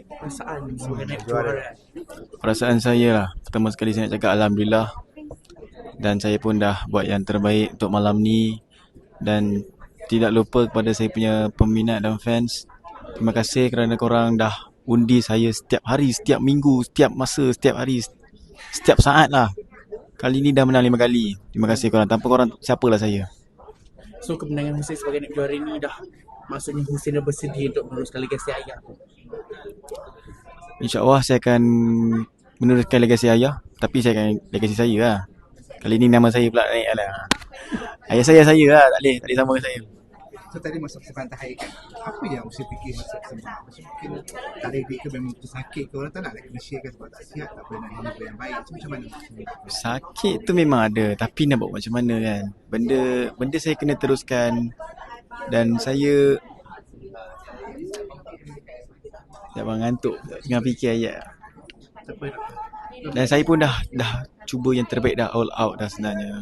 perasaan sebagai naib juara? Perasaan saya lah, pertama sekali saya nak cakap Alhamdulillah. Dan saya pun dah buat yang terbaik untuk malam ni. Dan tidak lupa kepada saya punya peminat dan fans. Terima kasih kerana korang dah undi saya setiap hari, setiap minggu, setiap masa, setiap hari, setiap saat lah. Kali ni dah menang 5 kali. Terima kasih korang. Tanpa korang, siapalah saya. So kemenangan Husin sebagai naib juara ni dah maksudnya Husin dah bersedia untuk meneruskan legasi ayah. InsyaAllah saya akan meneruskan legasi ayah. Tapi saya akan legasi saya lah. Kali ni nama saya pula naik lah. Ayah saya lah. Tak boleh sama dengan saya. So tadi masa persembahan tahayat kan, apa yang Usi fikir masa persembahan? Mungkin tak ready ke, memang tersakit ke, orang tak nak kena share kan sebab tak sihat, tak boleh nak deliver yang baik. So macam mana? Sakit tu memang ada, tapi nak buat macam mana kan. Benda saya kena teruskan. Dan saya dah ngantuk tengah fikir ayat. Dan saya pun dah cuba yang terbaik, dah all out dah sebenarnya.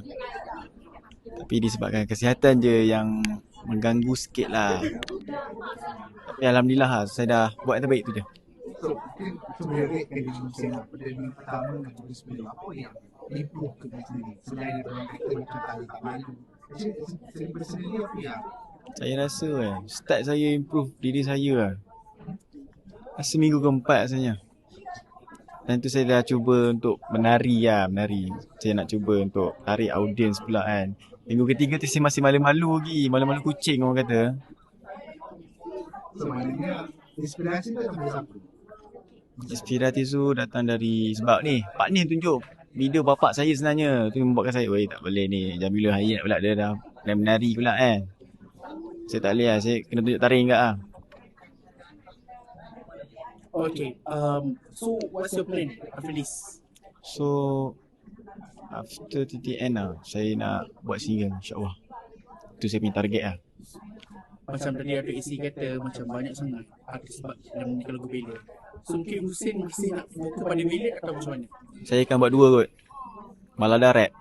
Tapi disebabkan kesihatan je yang mengganggu sikit lah. Tapi Alhamdulillah lah, saya dah buat yang terbaik tu je. So mungkin sebenarnya dari musim pertandingan pertama dan juga sebelum, apa yang improve ke diri sendiri? Selain daripada kita macam tak malu, sendiri apa yang? Saya rasa start saya improve diri saya lah. Rasa minggu keempat rasanya. Dan tu saya dah cuba untuk menari. Saya nak cuba untuk tarik audiens pula kan. Minggu ketiga tu saya masih malu-malu lagi. Malu-malu kucing orang kata. So maknanya inspirasi tu datang dari siapa? Inspirasi tu datang dari sebab ni Pak Ni tunjuk video bapak saya sebenarnya. Tu membuatkan saya, tak boleh ni. Jamila Hayat pula dia dah menari pula kan. Saya tak boleh lah. Saya kena tunjuk taring kat lah. Okay, so what's your plan after this? So after TTN lah, saya nak buat single insyaAllah. Itu saya punya target lah. Macam tadi ada isi kata macam banyak sangat artis yang menyanyikan lagu Ballad. So mungkin Husin masih nak fokus pada Ballad atau macam mana? Saya akan buat dua kot. Malah dah rap.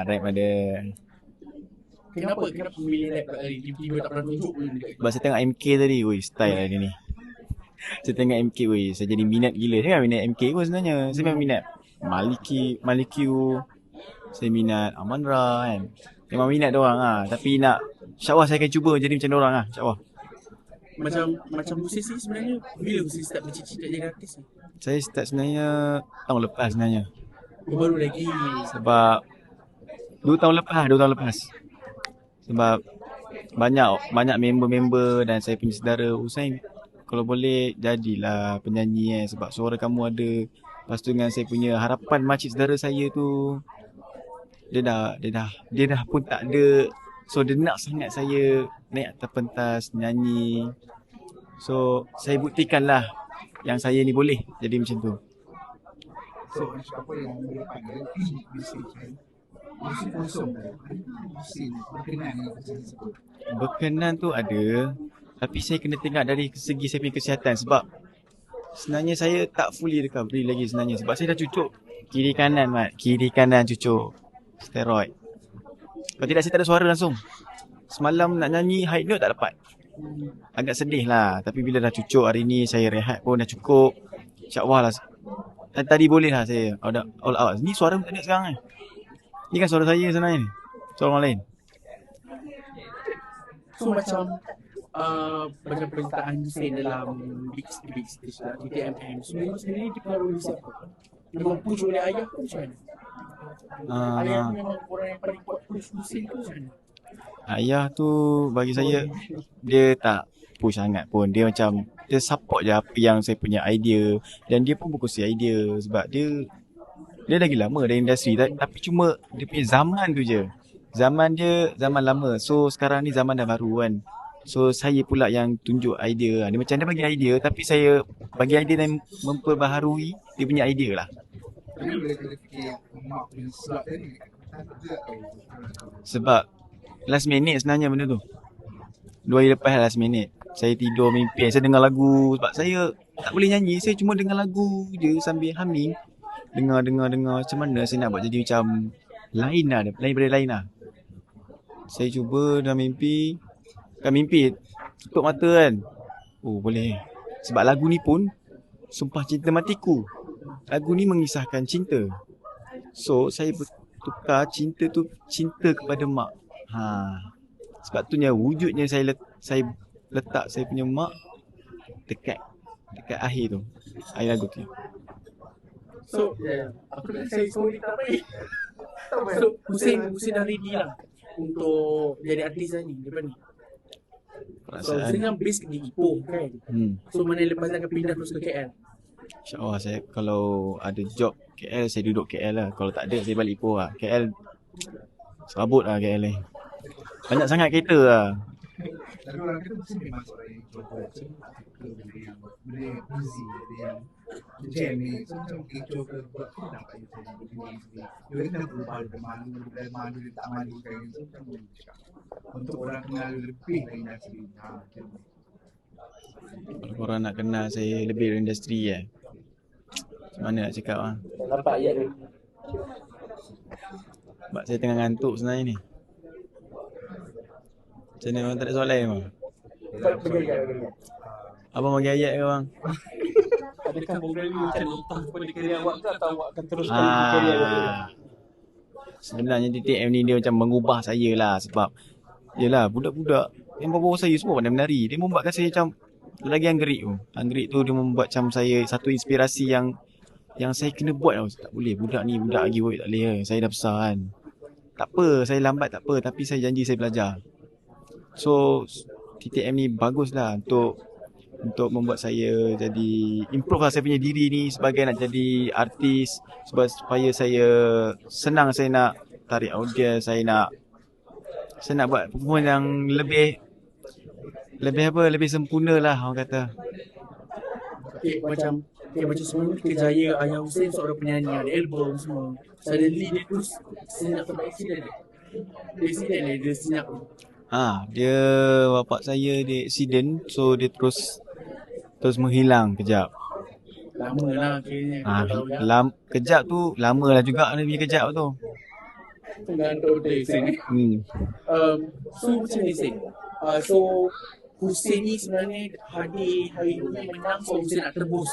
Rap Ada. Kenapa memilih rap kat hari tiba-tiba tak pernah tunjuk pun dekat? Sebab saya tengok MK tadi, style lah dia ni. Saya tengok MK, saya jadi minat gila. Saya kan minat MK pun sebenarnya. Saya memang minat Malikiu. Saya minat Aman Ra kan. Memang minat diorang lah. Tapi InsyaAllah saya akan cuba jadi macam diorang lah, InsyaAllah. Macam Husin sih sebenarnya, bila Husin start bercita-cita jadi artis ni? Saya start sebenarnya tahun lepas sebenarnya. Baru lagi. Sebab 2 tahun lepas. Sebab banyak member-member dan saya punya saudara Husain, kalau boleh jadilah penyanyi sebab suara kamu ada. Lepas tu dengan saya punya harapan makcik saudara saya tu, dia dah pun tak ada. So dia nak sangat saya naik atas pentas nyanyi. So saya buktikanlah yang saya ni boleh jadi macam tu. So apa yang boleh panggil bisnes kan? Bisnes kosong kan? Bisnes berkenan dengan bisnes tersebut. Berkenan tu ada, tapi saya kena tengok dari segi saya punya kesihatan. Sebab sebenarnya saya tak fully recovery lagi sebenarnya. Sebab saya dah cucuk kiri kanan cucuk steroid. Kalau tidak saya tak ada suara langsung. Semalam nak nyanyi high note tak dapat. Agak sedih lah. Tapi bila dah cucuk hari ni, saya rehat pun dah cukup. InsyaAllah lah. Tadi boleh lah saya all out. Ni suara pun tak ada sekarang ni kan suara saya sebenarnya ni. Suara orang lain. So macam pernyataan Husin dalam big stage lah, TTMM. So sebenarnya dipengaruhi siapa? Memang push oleh ayah ke macam mana? Ayah memang orang yang paling kuat push Husin ke macam mana? Ayah tu bagi saya, dia tak push sangat pun. Dia macam, dia support je apa yang saya punya idea. Dan dia pun berkongsi idea. Sebab dia lagi lama dalam industri. Tapi cuma dia punya zaman tu je. Zaman dia zaman lama. So sekarang ni zaman dah baru kan. So saya pula yang tunjuk idea. Dia macam dia bagi idea, tapi saya bagi idea dan memperbaharui dia punya idea lah. Tapi bila kita fikir mak punya slot tadi, sebab last minute sebenarnya benda tu. 2 hari lepas last minute. Saya tidur mimpi, saya dengar lagu. Sebab saya tak boleh nyanyi, saya cuma dengar lagu je sambil humming. Dengar macam mana saya nak buat jadi macam lain daripada lain lah. Saya cuba dalam mimpi. Kan mimpi tutup mata kan. Oh boleh. Sebab lagu ni pun Sumpah Cinta Matiku. Lagu ni mengisahkan cinta. So saya tukar cinta tu cinta kepada mak. Sebab tu wujudnya saya letak saya punya mak dekat akhir tu. Akhir lagu tu. So, aku dah saya sorry tak baik. So, Hussein dah ready lah untuk jadi artis lah ni depan ni. So, Hussein kan base di Ipoh kan. So, mana lepas akan pindah terus ke KL? InsyaAllah saya kalau ada job KL, saya duduk KL lah. Kalau tak ada, saya balik Ipoh lah. KL serabut lah KL ni. Banyak sangat kereta lah. Tapi orang kita mesti memang seorang yang contoh benda yang busy, benda yang jam ni. So macam kecoh ke buat tu dah tak payah jadi begini. Dia kena berubah dari malu dia tak malu kan. So macam boleh cakap. Untuk orang kenal lebih dari industri. Kalau korang nak kenal saya lebih dari industri macam mana nak cakap lah. Nampak ayat dia. Sebab saya tengah ngantuk sebenarnya ni. Macam mana orang tak ada soalan bang? Abang bagi ayat ke bang? Adakah program ni macam letak kepada kerja awak ke atau awak akan teruskan di kerja awak? Sebenarnya DTM ni dia macam mengubah saya lah. Sebab yelah budak-budak yang bawa saya semua pandai menari. Dia membuatkan saya macam lagi anggerik tu. Anggerik tu dia membuat macam saya satu inspirasi yang saya kena buat tau. Tak boleh, budak ni budak lagi tak boleh. Saya dah besar kan. Tak apa, saya lambat tak apa. Tapi saya janji saya belajar. So TTM ni bagus lah untuk membuat saya jadi improve lah saya punya diri ni sebagai nak jadi artis. Supaya saya senang saya nak tarik audiens. Saya nak buat performance yang lebih sempurna lah orang kata. Macam sebelum kejaya Ayah Hussein seorang penyanyi, ada album semua. Suddenly dia terus senyap sampai accident. Dia senyap. Dia bapak saya dia accident, so dia terus menghilang kejap. Lama lah kayaknya. Kejap tu lama lah juga dia punya kejap tu. Mengantuk dia Hussein. So macam ni Hussein. So Hussein ni sebenarnya hadir hari ni menang, so Hussein nak tebus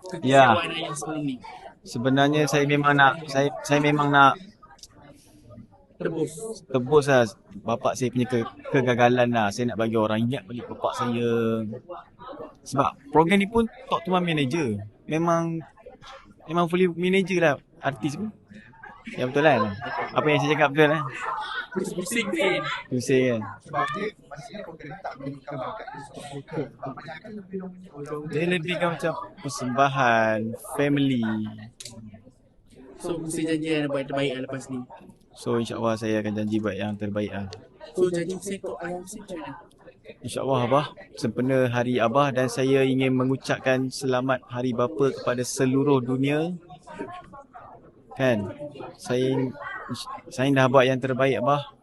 kekecewaan ayah sebelum ni. Sebenarnya saya memang nak tebus lah bapak saya punya kegagalan lah. Saya nak bagi orang ingat balik bapak saya. Sebab program ni pun talk to my manager. Memang fully manager lah artis pun. Ya betul kan? Apa yang saya cakap betul kan? Pusing kan? Sebab dia maksudnya program ni tak menunjukkan bakat dia suka vokal. Kebanyakan lebih orang dia lebih kan macam persembahan, family. So Hussein janji yang buat terbaik lah lepas ni. So insyaAllah saya akan janji buat yang terbaik lah. So janji Hussein untuk ayah Hussein macam mana? InsyaAllah Abah, sempena Hari Abah dan saya ingin mengucapkan selamat Hari Bapa kepada seluruh dunia. Kan? Saya dah buat yang terbaik Abah.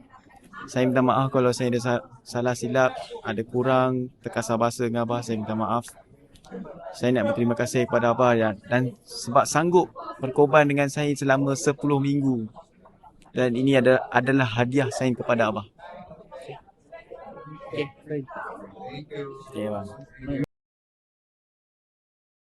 Saya minta maaf kalau saya ada salah silap, ada kurang, terkasar bahasa dengan Abah, saya minta maaf. Saya nak berterima kasih kepada Abah dan sebab sanggup berkorban dengan saya selama 10 minggu. Dan ini adalah hadiah saya kepada Abah. Okay, Thank you. Okay bang.